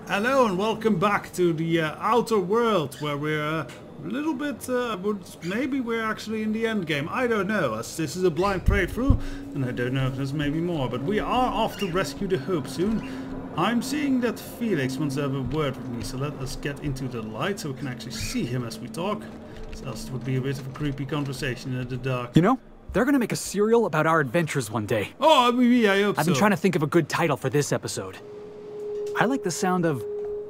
Hello and welcome back to the outer world, where we're a little bit, maybe we're actually in the end game. I don't know, as this is a blind playthrough, and I don't know if there's maybe more, but we are off to rescue the Hope soon. I'm seeing that Felix wants to have a word with me, so let us get into the light so we can actually see him as we talk. Else it would be a bit of a creepy conversation in the dark. You know, they're gonna make a serial about our adventures one day. Oh, maybe I hope so. I've been trying to think of a good title for this episode. I like the sound of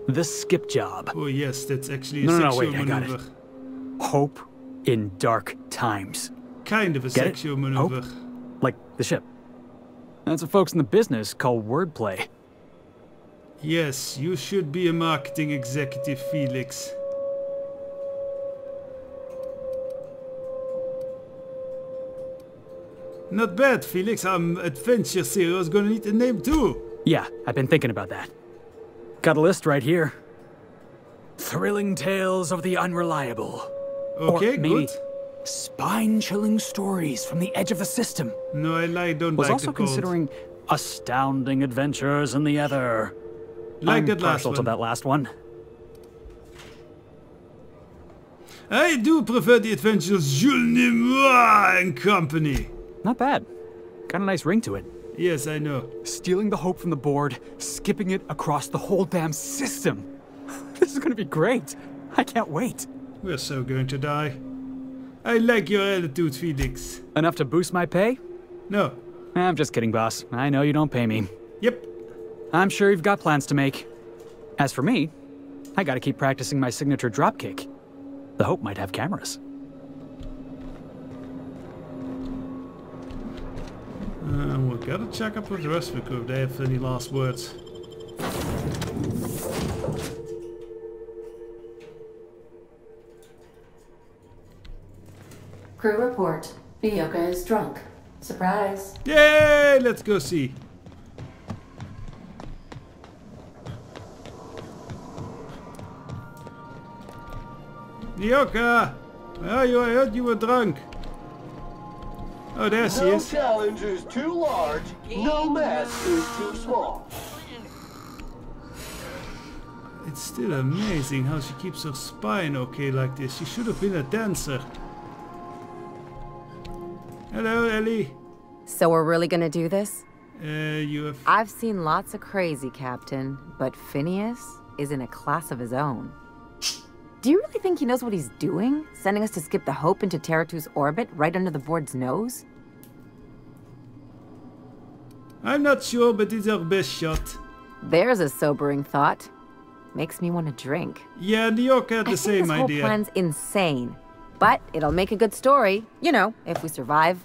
The Skip Job. Oh yes, that's actually a sexual maneuver. I got it. Hope in dark times. Kind of a Get sexual it? maneuver. Hope? Like the ship. That's what folks in the business call wordplay. Yes, you should be a marketing executive, Felix. Not bad, Felix. Our adventure serial is gonna need a name too. Yeah, I've been thinking about that. Got a list right here. Thrilling tales of the unreliable. Okay, or maybe good. spine-chilling stories from the edge of the system. No, I don't like the Was also cold. considering astounding adventures in the ether. Like I'm that last partial to one. that last one. I do prefer the adventures of Jules Nemoie and company. Not bad. Got a nice ring to it. Yes, I know. Stealing the hope from the board, skipping it across the whole damn system. This is gonna be great. I can't wait. We're so going to die. I like your attitude, Felix. Enough to boost my pay? No. I'm just kidding, boss. I know you don't pay me. Yep. I'm sure you've got plans to make. As for me, I gotta keep practicing my signature dropkick. The Hope might have cameras. We gotta check up with the rest of the crew if they have any last words. Crew report. Bioka is drunk. Surprise. Yay! Let's go see. Nyoka! Where are you? I heard you were drunk. Oh, there she No is. challenge is too large, no mask is too small. It's still amazing how she keeps her spine okay like this. She should have been a dancer. Hello, Ellie. So we're really gonna do this? You have... I've seen lots of crazy, Captain, but Phineas is in a class of his own. Do you really think he knows what he's doing? Sending us to skip the Hope into Terratu's orbit right under the board's nose? I'm not sure, but it's our best shot. There's a sobering thought. Makes me want to drink. Yeah, Nyoka had the same I think this idea. whole plan's insane. But it'll make a good story, you know, if we survive.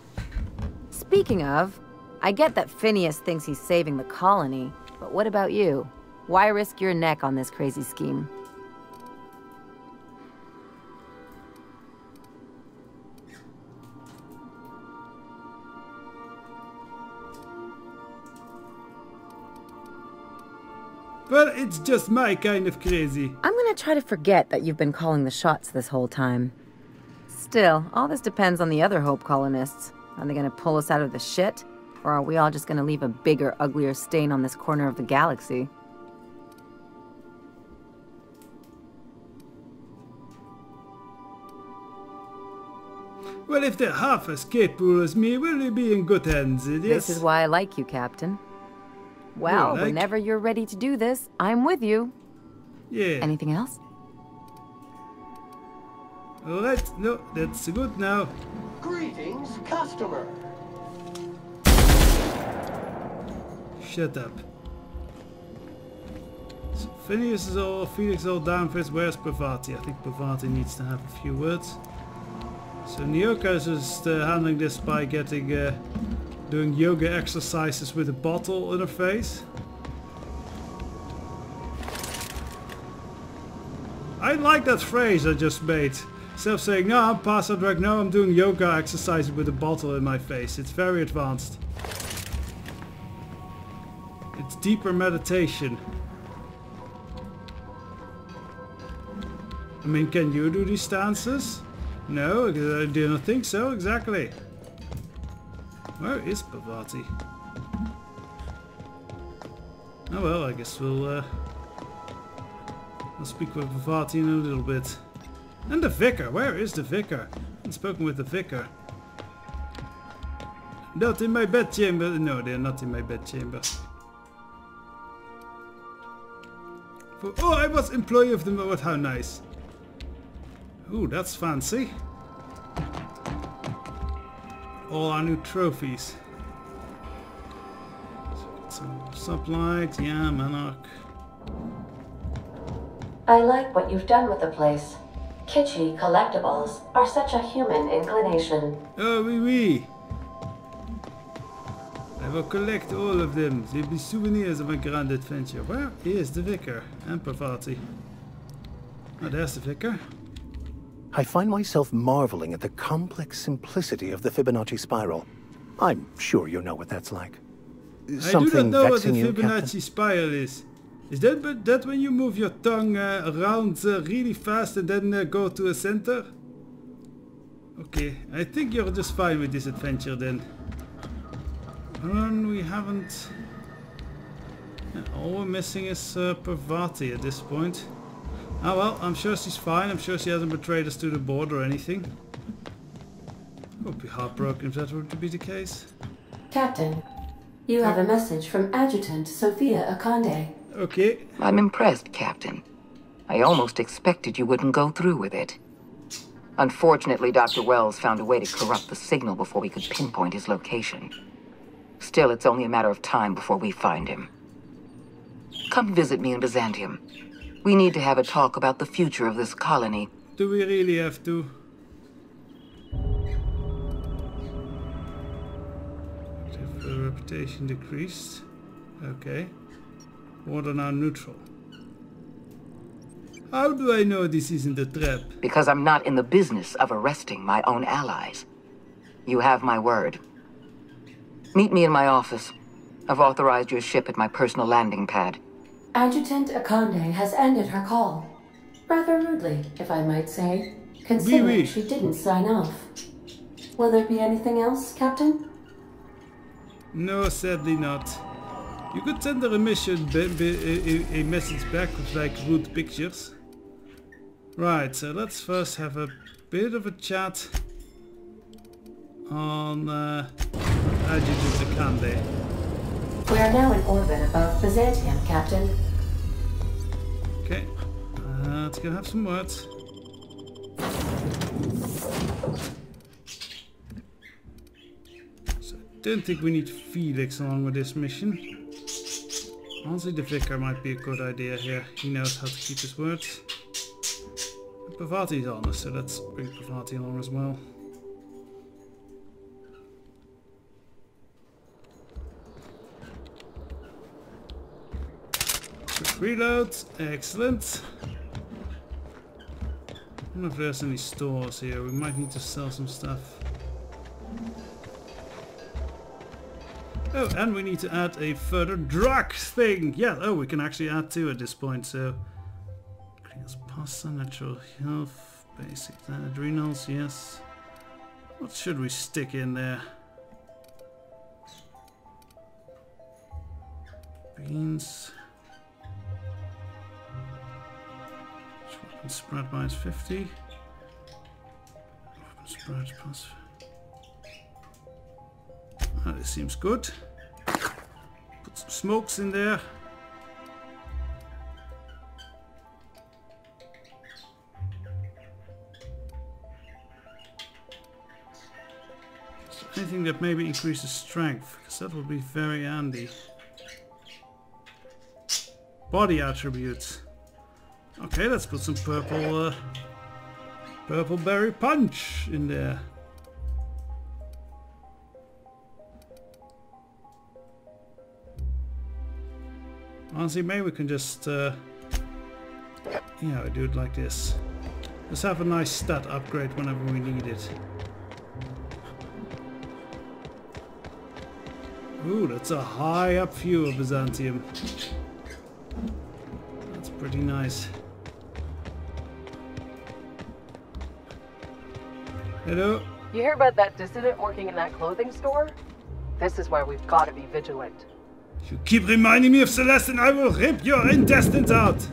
Speaking of, I get that Phineas thinks he's saving the colony, but what about you? Why risk your neck on this crazy scheme? Well, it's just my kind of crazy. I'm gonna try to forget that you've been calling the shots this whole time. Still, all this depends on the other Hope colonists. Are they gonna pull us out of the shit? Or are we all just gonna leave a bigger, uglier stain on this corner of the galaxy? Well, if they're half as capable as me, we'll be in good hands, yes? This is why I like you, Captain. Well, like? whenever you're ready to do this, I'm with you. Yeah. Anything else? Alright, no, that's good now. Greetings, customer. Shut up. So Felix is all down for his. Where's Parvati? I think Parvati needs to have a few words. So Nyoka is just handling this by doing yoga exercises with a bottle in her face. I like that phrase I just made. Instead of saying, no, I'm past that drug, no, I'm doing yoga exercises with a bottle in my face. It's very advanced. It's deeper meditation. I mean, can you do these stances? No, I do not think so, exactly. Where is Parvati? Oh well, I guess we'll I'll speak with Vavati in a little bit. And the vicar. Where is the vicar? I've spoken with the vicar. Not in my bedchamber. No, they're not in my bedchamber. Oh, I was employee of the moment. How nice. Ooh, that's fancy. All our new trophies. Some sublight, yeah, Monarch. I like what you've done with the place. Kitschy collectibles are such a human inclination. Oh, oui, oui. I will collect all of them. They'll be souvenirs of my grand adventure. Where is the vicar? And Parvati. Oh, there's the vicar. I find myself marveling at the complex simplicity of the Fibonacci spiral. I'm sure you know what that's like. I do not know what the Fibonacci spiral is. Is that when you move your tongue around really fast and then go to a center? Okay, I think you're just fine with this adventure then. We haven't... all we're missing is Parvati at this point. Ah well, I'm sure she's fine. I'm sure she hasn't betrayed us to the board or anything. I would be heartbroken if that were to be the case. Captain, you have a message from Adjutant Sophia Akande. Okay. I'm impressed, Captain. I almost expected you wouldn't go through with it. Unfortunately, Dr. Wells found a way to corrupt the signal before we could pinpoint his location. Still, it's only a matter of time before we find him. Come visit me in Byzantium. We need to have a talk about the future of this colony. Do we really have to? Reputation decreased. Okay. Order now neutral. How do I know this isn't a trap? Because I'm not in the business of arresting my own allies. You have my word. Meet me in my office. I've authorized your ship at my personal landing pad. Adjutant Akande has ended her call. Rather rudely, if I might say, considering she didn't sign off. Will there be anything else, Captain? No, sadly not. You could send her a message back with like rude pictures. Right, so let's first have a bit of a chat on Adjutant Akande. We are now in orbit above Byzantium, Captain. Okay, let's go have some words. So I don't think we need Felix along with this mission. Honestly, the vicar might be a good idea here. He knows how to keep his words. Parvati's on us, so let's bring Parvati along as well. Quick reload, excellent. I don't know if there's any stores here. We might need to sell some stuff. Oh, and we need to add a further drug thing. Yeah, oh, we can actually add two at this point, so... Cleans pasta, natural health, basic adrenals, yes. What should we stick in there? Beans. Weapon spread minus 50. Weapon spread plus... Oh, this seems good. Put some smokes in there. Anything that maybe increases strength, because that would be very handy. Body attributes. Okay, let's put some purple berry punch in there. Honestly, maybe we can just, yeah, we do it like this. Let's have a nice stat upgrade whenever we need it. Ooh, that's a high up view of Byzantium. That's pretty nice. Hello? You hear about that dissident working in that clothing store? This is why we've got to be vigilant. You keep reminding me of Celeste and I will rip your intestines out!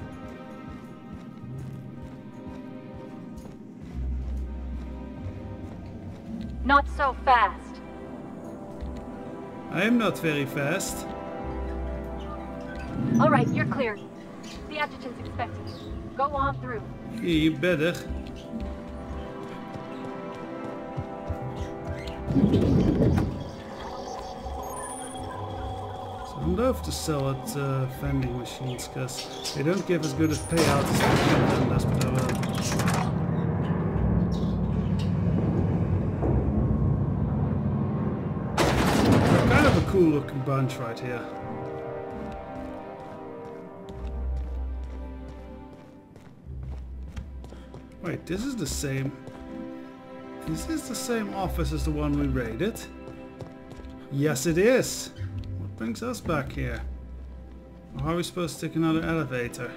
Not so fast. I am not very fast. All right, you're clear. The adjutant's expecting you. Go on through. Yeah, you better. So I love to sell at vending machines because they don't give as good a payout as the vendors, but I will. They're kind of a cool looking bunch right here. Wait, this is the same. Is this the same office as the one we raided? Yes, it is. What brings us back here? Or how are we supposed to take another elevator?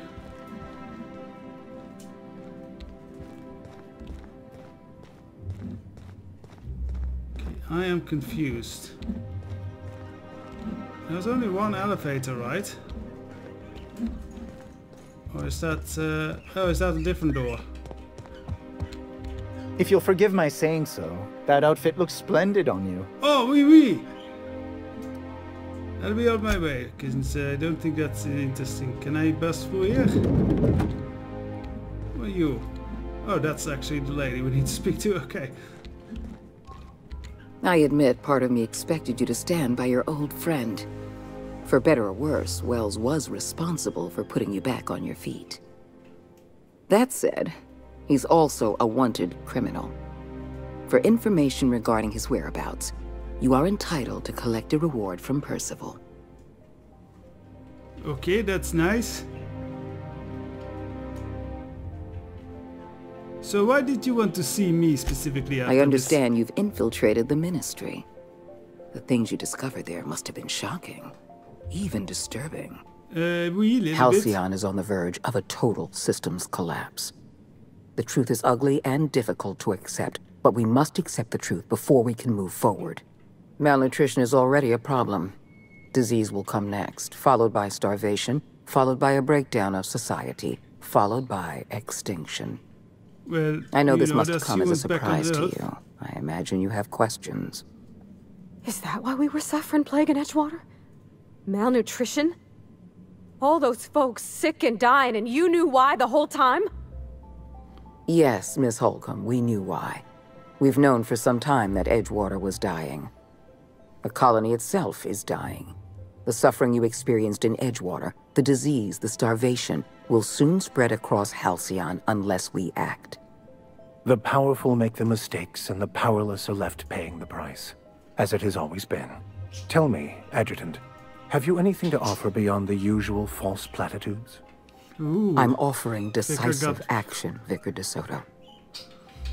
Okay, I am confused. There's only one elevator, right? Or is that... oh, is that a different door? If you'll forgive my saying so, that outfit looks splendid on you. Oh, oui, oui! I'll be on my way, because I don't think that's interesting. Can I bust through here? Who are you? Oh, that's actually the lady we need to speak to, okay. I admit part of me expected you to stand by your old friend. For better or worse, Wells was responsible for putting you back on your feet. That said, he's also a wanted criminal. For information regarding his whereabouts, you are entitled to collect a reward from Percival. Okay, that's nice. So why did you want to see me specifically after I understand you've infiltrated the Ministry. The things you discovered there must have been shocking, even disturbing. Oui, Halcyon is on the verge of a total systems collapse. The truth is ugly and difficult to accept, but we must accept the truth before we can move forward. Malnutrition is already a problem. Disease will come next, followed by starvation, followed by a breakdown of society, followed by extinction. Well, I know this must come as a surprise to you. I imagine you have questions. Is that why we were suffering plague in Edgewater? Malnutrition? All those folks sick and dying, and you knew why the whole time? Yes, Miss Holcomb, we knew why. We've known for some time that Edgewater was dying. The colony itself is dying. The suffering you experienced in Edgewater, the disease, the starvation, will soon spread across Halcyon unless we act. The powerful make the mistakes, and the powerless are left paying the price, as it has always been. Tell me, Adjutant, have you anything to offer beyond the usual false platitudes? Ooh. I'm offering decisive action, Vicar DeSoto.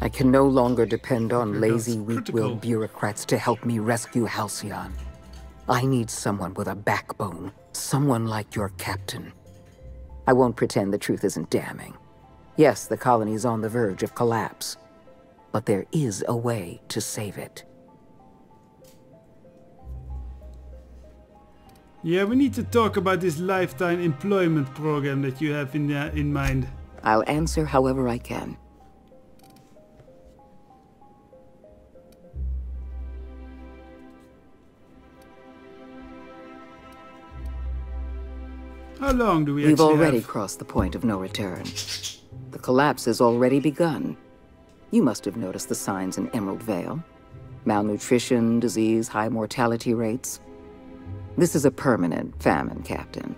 I can no longer depend on lazy, weak-willed bureaucrats to help me rescue Halcyon. I need someone with a backbone, someone like your captain. I won't pretend the truth isn't damning. Yes, the colony is on the verge of collapse, but there is a way to save it. Yeah, we need to talk about this lifetime employment program that you have in mind. I'll answer however I can. How long do we We've actually already have? crossed the point of no return. The collapse has already begun. You must have noticed the signs in Emerald Vale. Malnutrition, disease, high mortality rates. This is a permanent famine, Captain.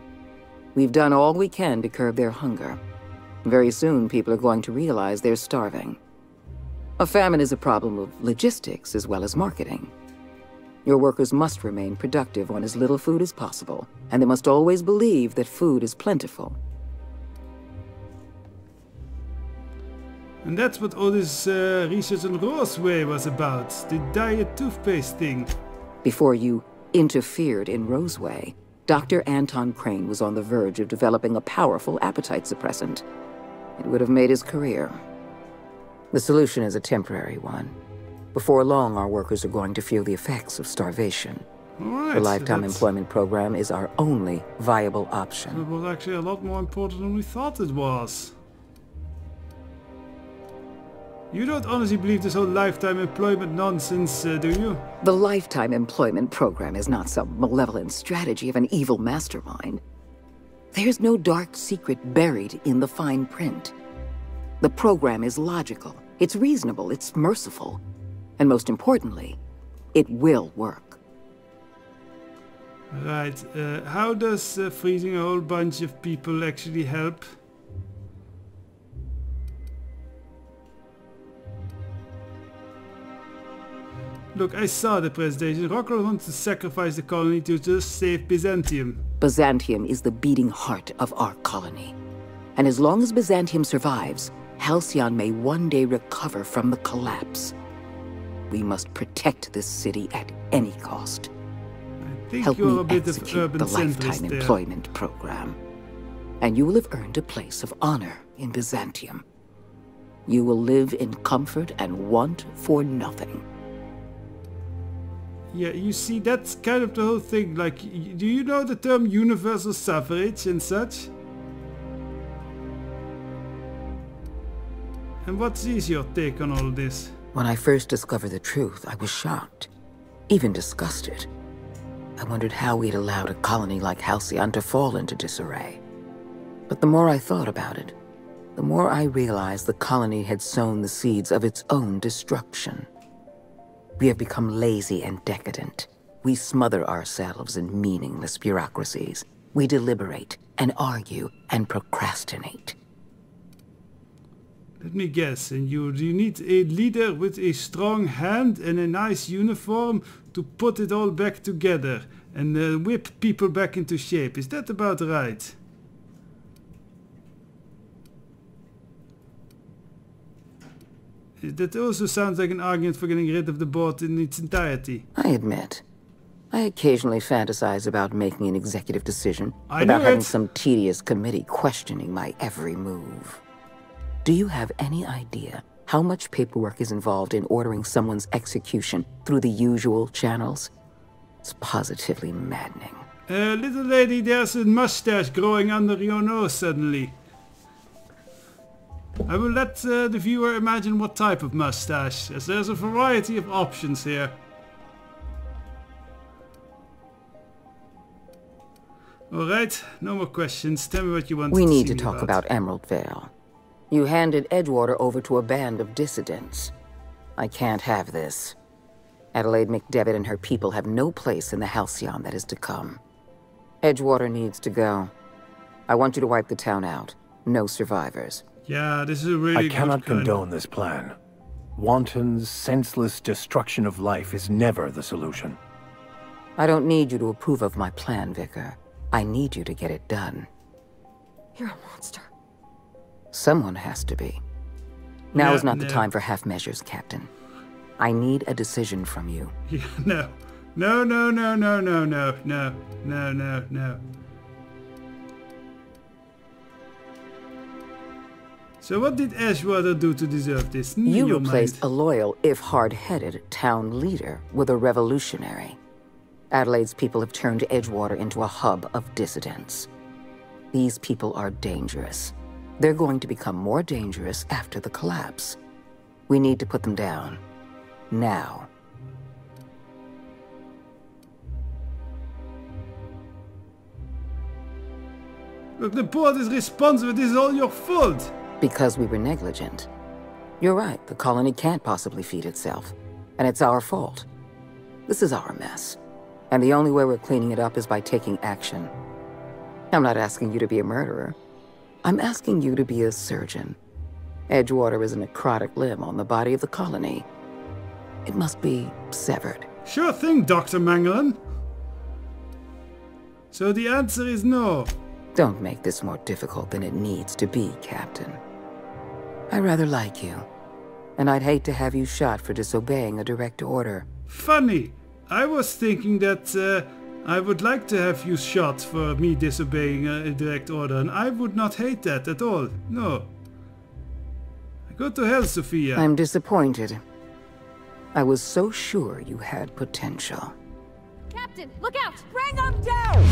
We've done all we can to curb their hunger. Very soon, people are going to realize they're starving. A famine is a problem of logistics as well as marketing. Your workers must remain productive on as little food as possible, and they must always believe that food is plentiful. And that's what all this research on Roseway was about, the diet toothpaste thing. Before you interfered in Roseway, Dr. Anton Crane was on the verge of developing a powerful appetite suppressant. It would have made his career. The solution is a temporary one. Before long, our workers are going to feel the effects of starvation. Alright, the lifetime employment program is our only viable option. It was actually a lot more important than we thought it was. You don't honestly believe this whole lifetime employment nonsense, do you? The lifetime employment program is not some malevolent strategy of an evil mastermind. There's no dark secret buried in the fine print. The program is logical, it's reasonable, it's merciful, and most importantly, it will work. Right, how does freezing a whole bunch of people actually help? Look, I saw the presentation. Rockwell wants to sacrifice the colony to just save Byzantium. Byzantium is the beating heart of our colony. And as long as Byzantium survives, Halcyon may one day recover from the collapse. We must protect this city at any cost. I think Help you're me a bit of execute urban the centrist lifetime there. employment program. And you will have earned a place of honor in Byzantium. You will live in comfort and want for nothing. Yeah, you see, that's kind of the whole thing. Like, do you know the term universal suffrage and such? And what is your take on all this? When I first discovered the truth, I was shocked, even disgusted. I wondered how we'd allowed a colony like Halcyon to fall into disarray. But the more I thought about it, the more I realized the colony had sown the seeds of its own destruction. We have become lazy and decadent. We smother ourselves in meaningless bureaucracies. We deliberate and argue and procrastinate. Let me guess, and you need a leader with a strong hand and a nice uniform to put it all back together and whip people back into shape. Is that about right? That also sounds like an argument for getting rid of the board in its entirety. I admit, I occasionally fantasize about making an executive decision I without knew having it. some tedious committee questioning my every move. Do you have any idea how much paperwork is involved in ordering someone's execution through the usual channels? It's positively maddening. Little lady, there's a mustache growing under your nose suddenly. I will let the viewer imagine what type of mustache, as there's a variety of options here. Alright, no more questions. Tell me what you want We to need see to me talk about. Emerald Vale. You handed Edgewater over to a band of dissidents. I can't have this. Adelaide McDevitt and her people have no place in the Halcyon that is to come. Edgewater needs to go. I want you to wipe the town out. No survivors. Yeah, this is a really I good cannot kind. condone this plan. Wanton, senseless destruction of life is never the solution. I don't need you to approve of my plan, Vicar. I need you to get it done. You're a monster. Someone has to be. Now is not the no. time for half measures, Captain. I need a decision from you. Yeah, no. No, no, no, no, no, no, no, no, no, no. So what did Edgewater do to deserve this? You replaced a loyal, if hard-headed, town leader with a revolutionary. Adelaide's people have turned Edgewater into a hub of dissidents. These people are dangerous. They're going to become more dangerous after the collapse. We need to put them down. Now. Look, the board is responsible. This is all your fault. Because we were negligent. You're right, the colony can't possibly feed itself. And it's our fault. This is our mess. And the only way we're cleaning it up is by taking action. I'm not asking you to be a murderer. I'm asking you to be a surgeon. Edgewater is a necrotic limb on the body of the colony. It must be severed. Sure thing, Dr. Mangelen. So the answer is no. Don't make this more difficult than it needs to be, Captain. I rather like you, and I'd hate to have you shot for disobeying a direct order. Funny. I was thinking that I would like to have you shot for me disobeying a direct order, and I would not hate that at all. No. Go to hell, Sophia. I'm disappointed. I was so sure you had potential. Captain, look out! Bring them down!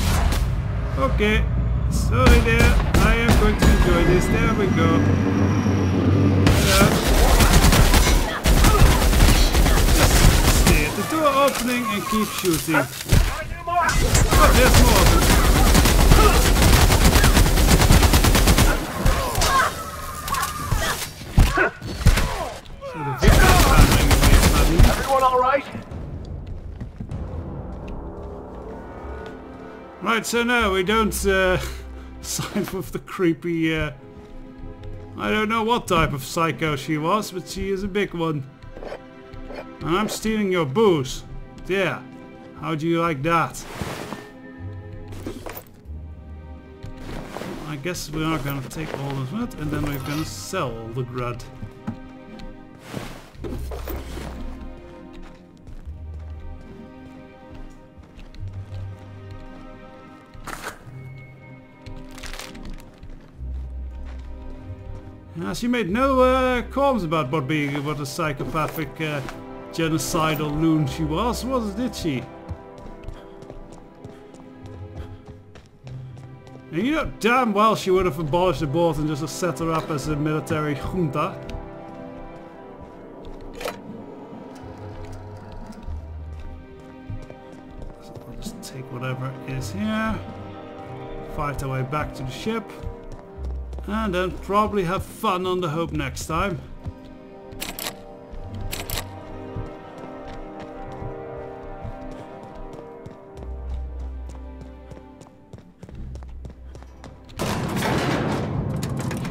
Okay. Sorry there. I am going to enjoy this. There we go. opening and keep shooting. Oh, there's more of them. So the victim's handling away suddenly. Everyone alright? Right, so no, we don't side with the creepy, I don't know what type of psycho she was, but she is a big one. And I'm stealing your booze. Yeah, how do you like that? I guess we are gonna take all of it and then we're gonna sell all the grud. She made no comments about what a psychopathic, genocidal loon she was, did she? And you know damn well she would have abolished the board and just set her up as a military junta. So we'll just take whatever is here, fight our way back to the ship. And then probably have fun on the Hope next time.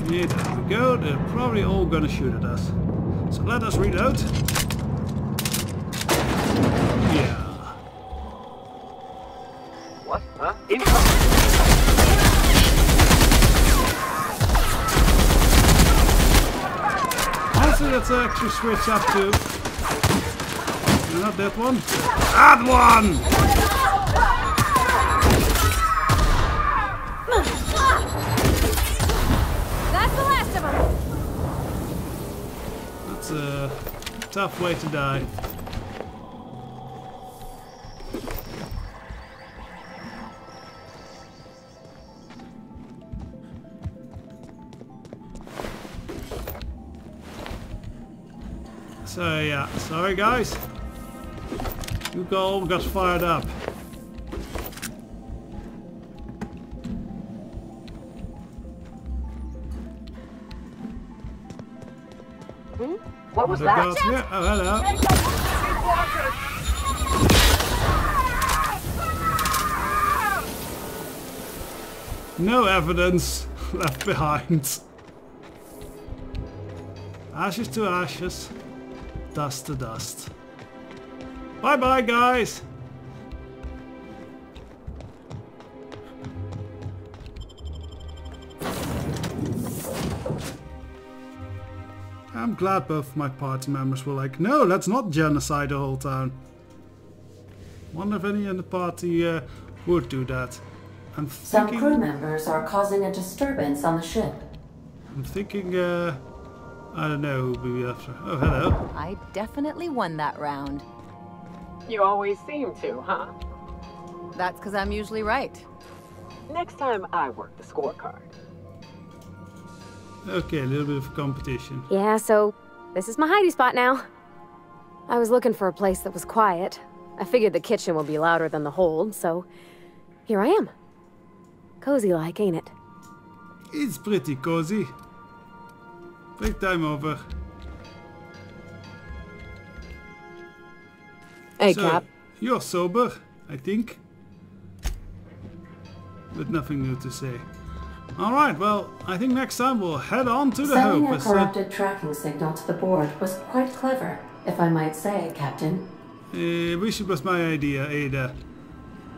Yeah, there we go. They're probably all gonna shoot at us. So let us reload. Yeah. What? Huh? Incoming! So let's actually switch up to... Not that one. That one! That's the last of them! That's a tough way to die. So yeah, sorry guys. You all got fired up. What was that? Here? Oh, hello. No evidence left behind. Ashes to ashes. Dust to dust. Bye bye guys! I'm glad both my party members were like, no, let's not genocide the whole town. Wonder if any in the party would do that. I'm thinking... Some crew members are causing a disturbance on the ship. I'm thinking, I don't know who'll be after. Oh, hello. I definitely won that round. You always seem to, huh? That's because I'm usually right. Next time I work the scorecard. Okay, a little bit of competition. Yeah, so this is my hidey spot now. I was looking for a place that was quiet. I figured the kitchen would be louder than the hold, so here I am. Cozy like, ain't it? It's pretty cozy. Break time over. Hey, so, Cap. You're sober, I think. But nothing new to say. Alright, well, I think next time we'll head on to the Sending Hope. a corrupted tracking signal to the board was quite clever, if I might say, Captain. Wish it was my idea, Ada.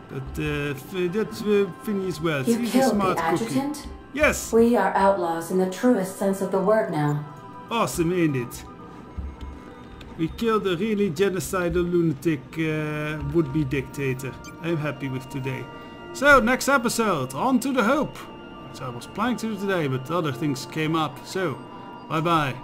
But that's Phineas Wells. You He's a killed smart the adjutant? cookie. Yes! We are outlaws in the truest sense of the word now. Awesome, ain't it? We killed a really genocidal lunatic would-be dictator. I'm happy with today. So, next episode, on to the Hope. So I was planning to do today, but other things came up. So, bye-bye.